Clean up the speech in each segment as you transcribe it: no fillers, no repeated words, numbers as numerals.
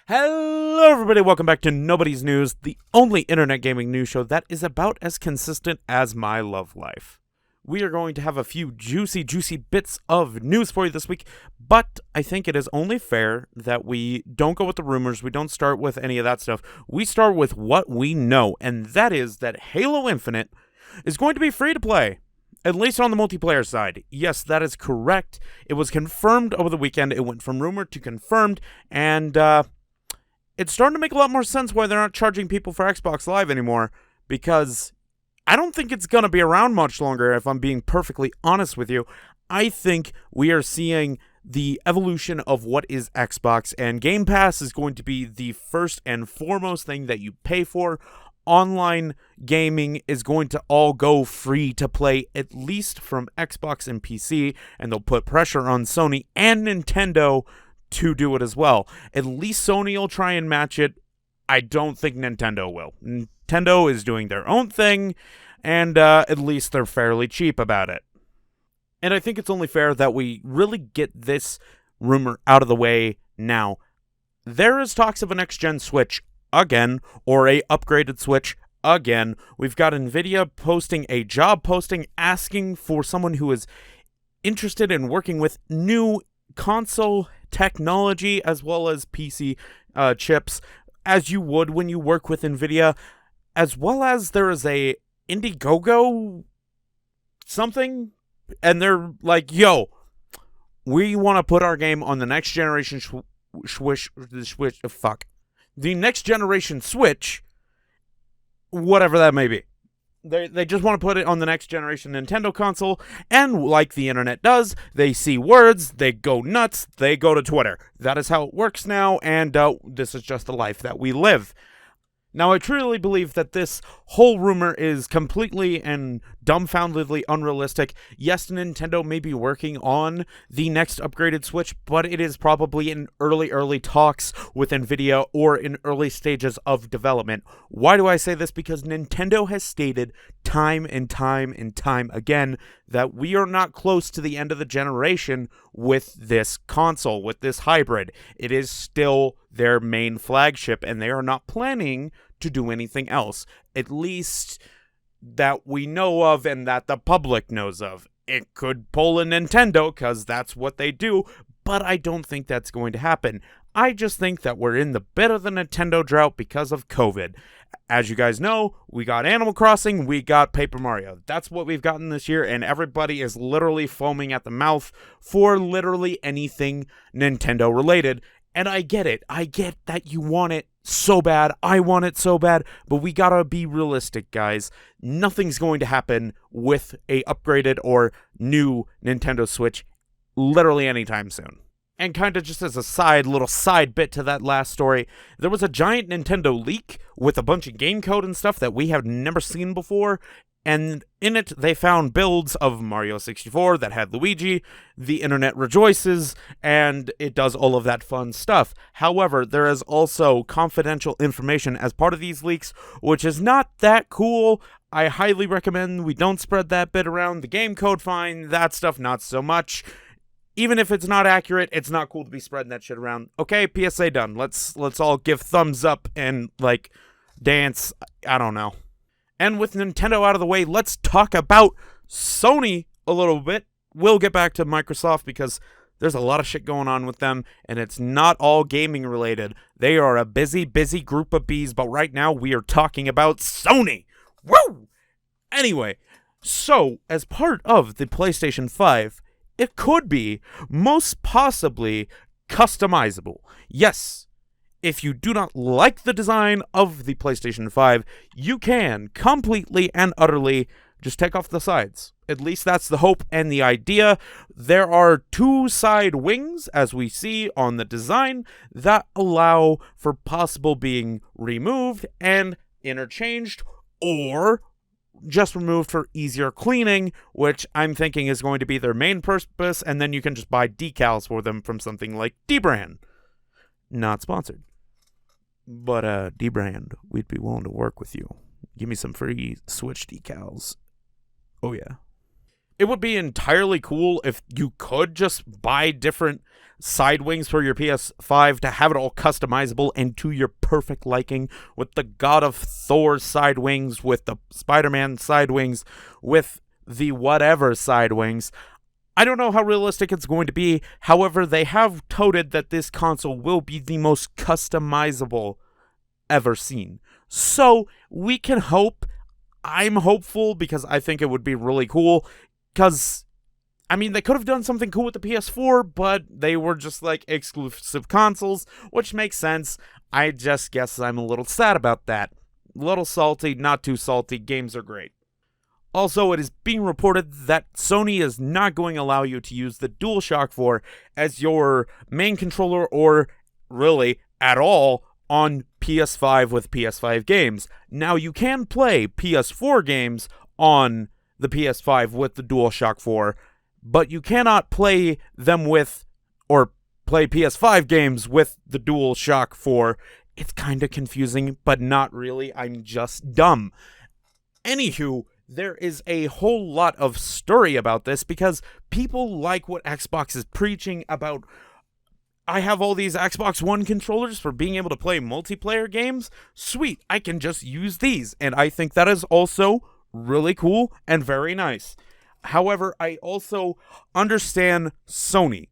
Hello everybody, welcome back to Nobody's News, the only internet gaming news show that is about as consistent as my love life. We are going to have a few juicy bits of news for you this week, but I think it is only fair that we don't go with the rumors, we don't start with any of that stuff. We start with what we know, and that is that Halo Infinite is going to be free to play. At least on the multiplayer side. Yes, that is correct. It was confirmed over the weekend. It went from rumor to confirmed, and it's starting to make a lot more sense why they're not charging people for Xbox Live anymore, because I don't think it's going to be around much longer, if I'm being perfectly honest with you. I think we are seeing the evolution of what is Xbox, and Game Pass is going to be the first and foremost thing that you pay for. Online gaming is going to all go free to play, at least from Xbox and PC, and they'll put pressure on Sony and Nintendo to do it as well. At least Sony will try and match it. I don't think Nintendo will. Nintendo is doing their own thing, and at least they're fairly cheap about it. And I think it's only fair that we really get this rumor out of the way now. There is talks of a next-gen Switch again, or a upgraded Switch again. We've got Nvidia posting a job posting asking for someone who is interested in working with new console technology as well as PC chips, as you would when you work with Nvidia, as well as there is a Indiegogo something, and they're like, yo, we want to put our game on the next generation the next generation Switch, whatever that may be. They just want to put it on the next generation Nintendo console, and like the internet does, they see words, they go nuts, they go to Twitter. That is how it works now, and this is just the life that we live. Now, I truly believe that this whole rumor is completely and dumbfoundedly unrealistic. Yes, Nintendo may be working on the next upgraded Switch, but it is probably in early talks with Nvidia or in early stages of development. Why do I say this? Because Nintendo has stated time and time again that we are not close to the end of the generation with this console, with this hybrid. It is still their main flagship, and they are not planning to do anything else, at least that we know of and that the public knows of. It could pull a Nintendo, because that's what they do, but I don't think that's going to happen. I just think that we're in the bit of the Nintendo drought because of COVID. As you guys know, we got Animal Crossing, we got Paper Mario. That's what we've gotten this year, and everybody is literally foaming at the mouth for literally anything Nintendo related. And I get it. I get that you want it so bad. I want it so bad. But we gotta be realistic, guys. Nothing's going to happen with a upgraded or new Nintendo Switch literally anytime soon. And kind of just as a little side bit to that last story, there was a giant Nintendo leak with a bunch of game code and stuff that we have never seen before. And in it, they found builds of Mario 64 that had Luigi, the internet rejoices, and it does all of that fun stuff. However, there is also confidential information as part of these leaks, which is not that cool. I highly recommend we don't spread that bit around. The game code, fine. That stuff, not so much. Even if it's not accurate, it's not cool to be spreading that shit around. Okay, PSA done. Let's all give thumbs up and, like, dance. I don't know. And with Nintendo out of the way, let's talk about Sony a little bit. We'll get back to Microsoft because there's a lot of shit going on with them, and it's not all gaming related. They are a busy group of bees, but right now we are talking about Sony. Woo! Anyway, so as part of the PlayStation 5, it could be most possibly customizable. Yes. If you do not like the design of the PlayStation 5, you can completely and utterly just take off the sides. At least that's the hope and the idea. There are two side wings, as we see on the design, that allow for possible being removed and interchanged, or just removed for easier cleaning, which I'm thinking is going to be their main purpose, and then you can just buy decals for them from something like D-Brand. Not sponsored. But, D-Brand, we'd be willing to work with you. Give me some free Switch decals. Oh, yeah. It would be entirely cool if you could just buy different side wings for your PS5 to have it all customizable and to your perfect liking, with the God of Thor side wings, with the Spider-Man side wings, with the whatever side wings. I don't know how realistic it's going to be. However, they have touted that this console will be the most customizable ever seen. So we can hope. I'm hopeful because I think it would be really cool. Because, I mean, they could have done something cool with the PS4, but they were just like exclusive consoles, which makes sense. I just guess I'm a little sad about that. A little salty, not too salty. Games are great. Also, it is being reported that Sony is not going to allow you to use the DualShock 4 as your main controller, or really at all, on PS5 with PS5 games. Now, you can play PS4 games on the PS5 with the DualShock 4, but you cannot play them with, or play PS5 games with the DualShock 4. It's kind of confusing, but not really. I'm just dumb. Anywho, there is a whole lot of story about this because people like what Xbox is preaching about. I have all these Xbox One controllers for being able to play multiplayer games. Sweet, I can just use these. And I think that is also really cool and very nice. However, I also understand Sony.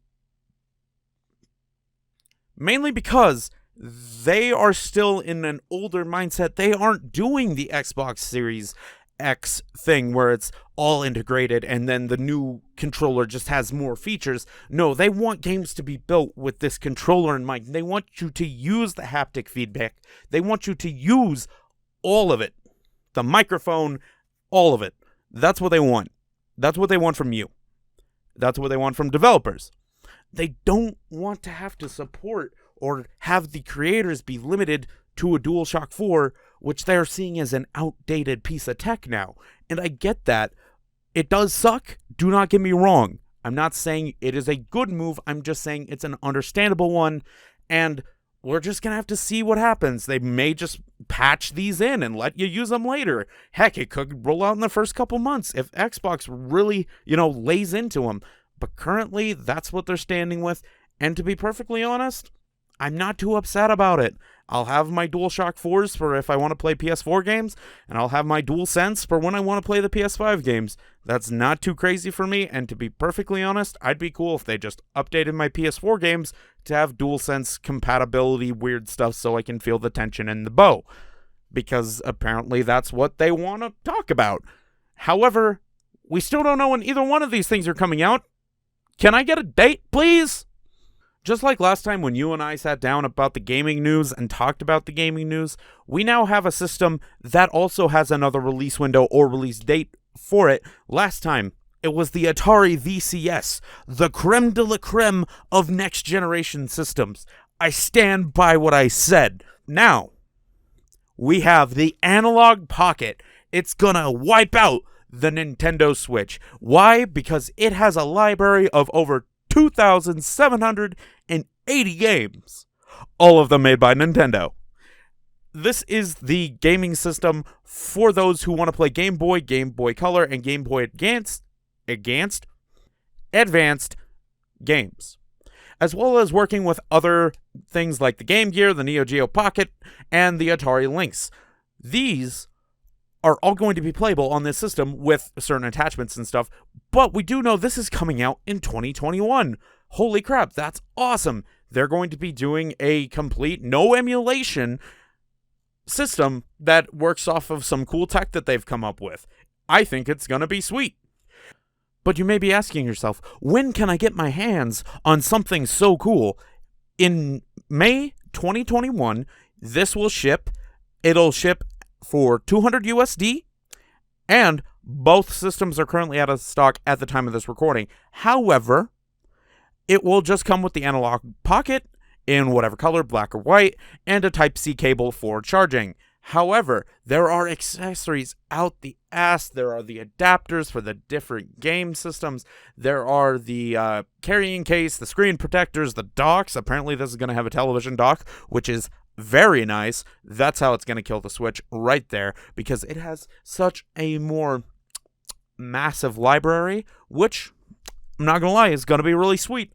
Mainly because they are still in an older mindset. They aren't doing the Xbox Series X thing where it's all integrated and then the new controller just has more features. No, they want games to be built with this controller in mind. They want you to use the haptic feedback. They want you to use all of it. The microphone, all of it. That's what they want. That's what they want from you. That's what they want from developers. They don't want to have to support or have the creators be limited to a DualShock 4, which they're seeing as an outdated piece of tech now. And I get that. It does suck. Do not get me wrong. I'm not saying it is a good move. I'm just saying it's an understandable one. And we're just going to have to see what happens. They may just patch these in and let you use them later. Heck, it could roll out in the first couple months if Xbox really, lays into them. But currently, that's what they're standing with. And to be perfectly honest, I'm not too upset about it. I'll have my DualShock 4s for if I want to play PS4 games, and I'll have my DualSense for when I want to play the PS5 games. That's not too crazy for me, and to be perfectly honest, I'd be cool if they just updated my PS4 games to have DualSense compatibility weird stuff so I can feel the tension in the bow. Because apparently that's what they want to talk about. However, we still don't know when either one of these things are coming out. Can I get a date, please? Just like last time when you and I sat down about the gaming news and talked about the gaming news, we now have a system that also has another release window or release date for it. Last time, it was the Atari VCS, the creme de la creme of next generation systems. I stand by what I said. Now, we have the Analog Pocket. It's gonna wipe out the Nintendo Switch. Why? Because it has a library of over 2,780 games, all of them made by Nintendo. This is the gaming system for those who want to play Game Boy Color, and Game Boy Advanced games, as well as working with other things like the Game Gear, the Neo Geo Pocket, and the Atari Lynx. These are all going to be playable on this system with certain attachments and stuff, but we do know this is coming out in 2021. Holy crap, that's awesome. They're going to be doing a complete no emulation system that works off of some cool tech that they've come up with. I think it's going to be sweet. But you may be asking yourself, when can I get my hands on something so cool? In May 2021, this will ship. It'll ship for $200 USD, and both systems are currently out of stock at the time of this recording. However, it will just come with the Analog Pocket in whatever color, black or white, and a Type-C cable for charging. However, there are accessories out the ass. There are the adapters for the different game systems. There are the carrying case, the screen protectors, the docks. Apparently, this is going to have a television dock, which is very nice. That's how it's going to kill the Switch right there, because it has such a more massive library, which, I'm not going to lie, is going to be really sweet.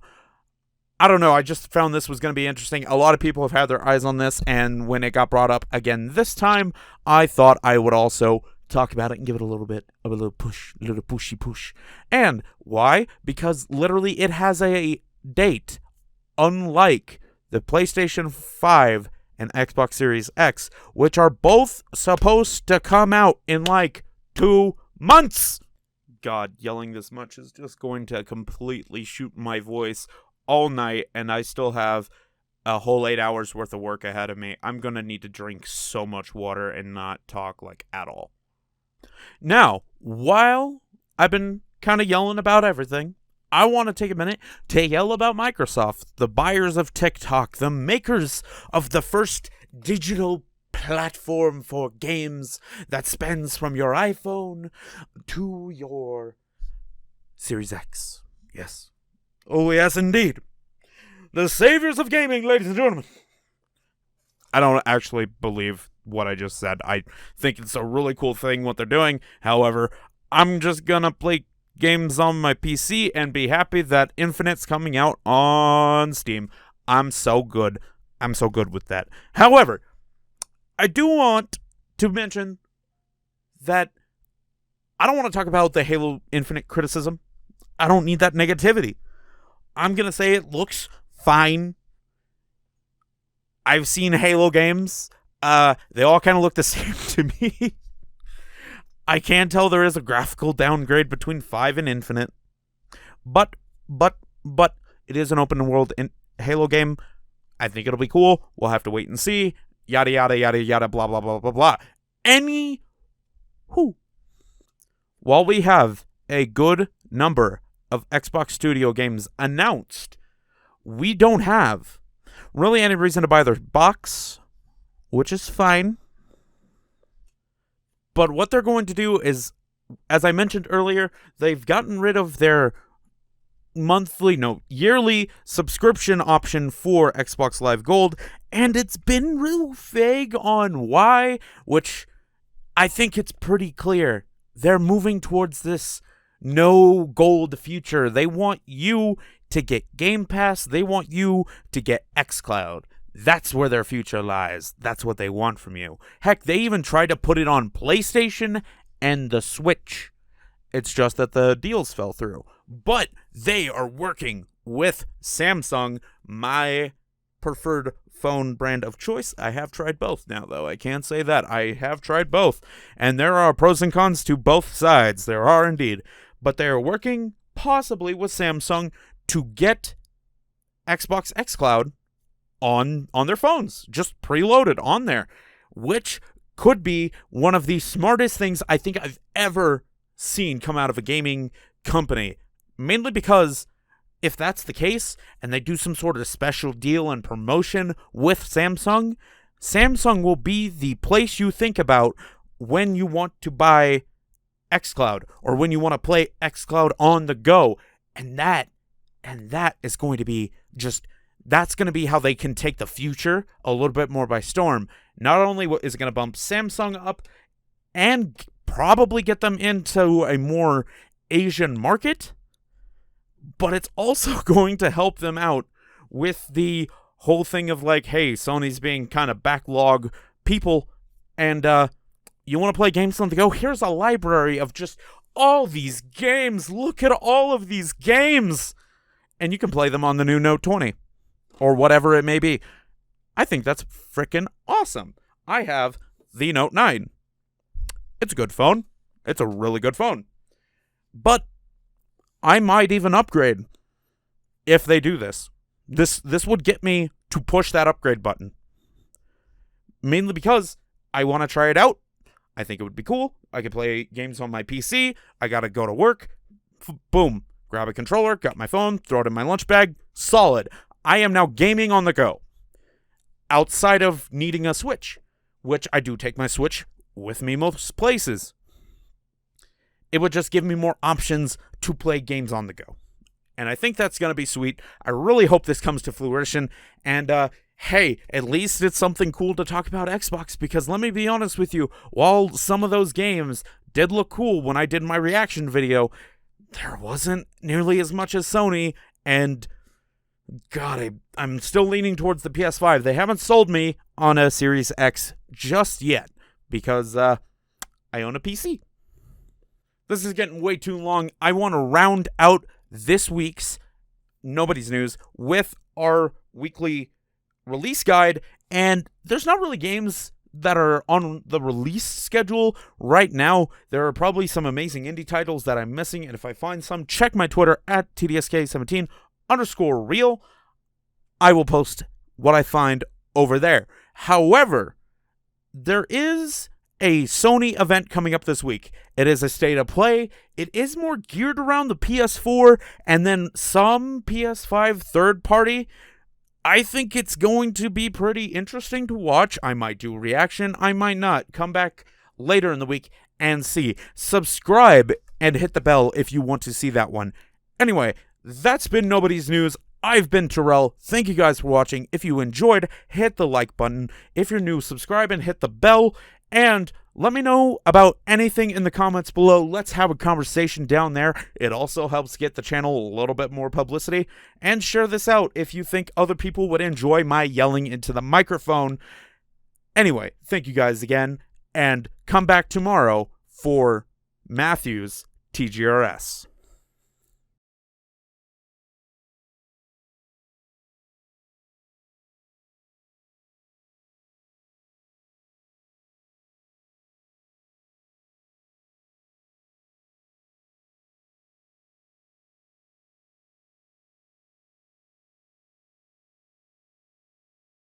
I don't know, I just found this was going to be interesting. A lot of people have had their eyes on this, and when it got brought up again this time, I thought I would also talk about it and give it a little bit of a little push, a little pushy push. And why? Because literally it has a date, unlike the PlayStation 5 and Xbox Series X, which are both supposed to come out in like 2 months. God, yelling this much is just going to completely shoot my voice all night, and I still have a whole 8 hours worth of work ahead of me. I'm going to need to drink so much water and not talk like at all. Now, while I've been kind of yelling about everything, I want to take a minute to yell about Microsoft, the buyers of TikTok, the makers of the first digital platform for games that spans from your iPhone to your Series X. Yes. Oh, yes, indeed. The saviors of gaming, ladies and gentlemen. I don't actually believe what I just said. I think it's a really cool thing what they're doing. However, I'm just gonna play games on my PC and be happy that Infinite's coming out on Steam. I'm so good. I'm so good with that. However, I do want to mention that I don't want to talk about the Halo Infinite criticism. I don't need that negativity. I'm going to say it looks fine. I've seen Halo games. They all kind of look the same to me. I can tell there is a graphical downgrade between 5 and Infinite. But, it is an open world Halo game. I think it'll be cool. We'll have to wait and see. Yada, yada, yada, yada, blah, blah, blah, blah, blah. Anywho, while we have a good number of Xbox Studio games announced, we don't have really any reason to buy their box, which is fine. But what they're going to do is, as I mentioned earlier, they've gotten rid of their yearly subscription option for Xbox Live Gold, and it's been real vague on why, which I think it's pretty clear. They're moving towards this no gold future. They want you to get Game Pass. They want you to get xCloud. That's where their future lies. That's what they want from you. Heck, they even tried to put it on PlayStation and the Switch. It's just that the deals fell through. But they are working with Samsung, my preferred phone brand of choice. I have tried both now, though. I can't say that. I have tried both. And there are pros and cons to both sides. There are indeed. But they are working possibly with Samsung to get Xbox xCloud on their phones, just preloaded on there, which could be one of the smartest things I think I've ever seen come out of a gaming company. Mainly because if that's the case, and they do some sort of special deal and promotion with Samsung, Samsung will be the place you think about when you want to buy xCloud, or when you want to play xCloud on the go. And that is going to be that's going to be how they can take the future a little bit more by storm. Not only is it going to bump Samsung up and probably get them into a more Asian market, but it's also going to help them out with the whole thing of like, hey, Sony's being kind of backlog people, and you want to play games on the go? Here's a library of just all these games. Look at all of these games. And you can play them on the new Note 20. Or whatever it may be. I think that's freaking awesome. I have the Note 9. It's a good phone. It's a really good phone. But I might even upgrade if they do this. This would get me to push that upgrade button. Mainly because I want to try it out. I think it would be cool. I could play games on my PC. I gotta go to work. Boom. Grab a controller, got my phone, throw it in my lunch bag. Solid. I am now gaming on the go. Outside of needing a Switch, which I do take my Switch with me most places. It would just give me more options to play games on the go. And I think that's going to be sweet. I really hope this comes to fruition. And, hey, at least it's something cool to talk about Xbox, because let me be honest with you, while some of those games did look cool when I did my reaction video. There wasn't nearly as much as Sony, and God, I'm still leaning towards the PS5. They haven't sold me on a Series X just yet, because I own a PC. This is getting way too long. I want to round out this week's Nobodies news with our weekly release guide, and there's not really games that are on the release schedule right now. There are probably some amazing indie titles that I'm missing, and if I find some, check my Twitter at TDSK17_real. I will post what I find over there. However, there is a Sony event coming up this week. It is a state of play. It is more geared around the PS4 and then some PS5 third party. I think it's going to be pretty interesting to watch. I might do a reaction. I might not. Come back later in the week and see. Subscribe and hit the bell if you want to see that one. Anyway, that's been Nobody's News. I've been Terrell. Thank you guys for watching. If you enjoyed, hit the like button. If you're new, subscribe and hit the bell. And let me know about anything in the comments below. Let's have a conversation down there. It also helps get the channel a little bit more publicity. And share this out if you think other people would enjoy my yelling into the microphone. Anyway, thank you guys again. And come back tomorrow for Matthew's TGRS.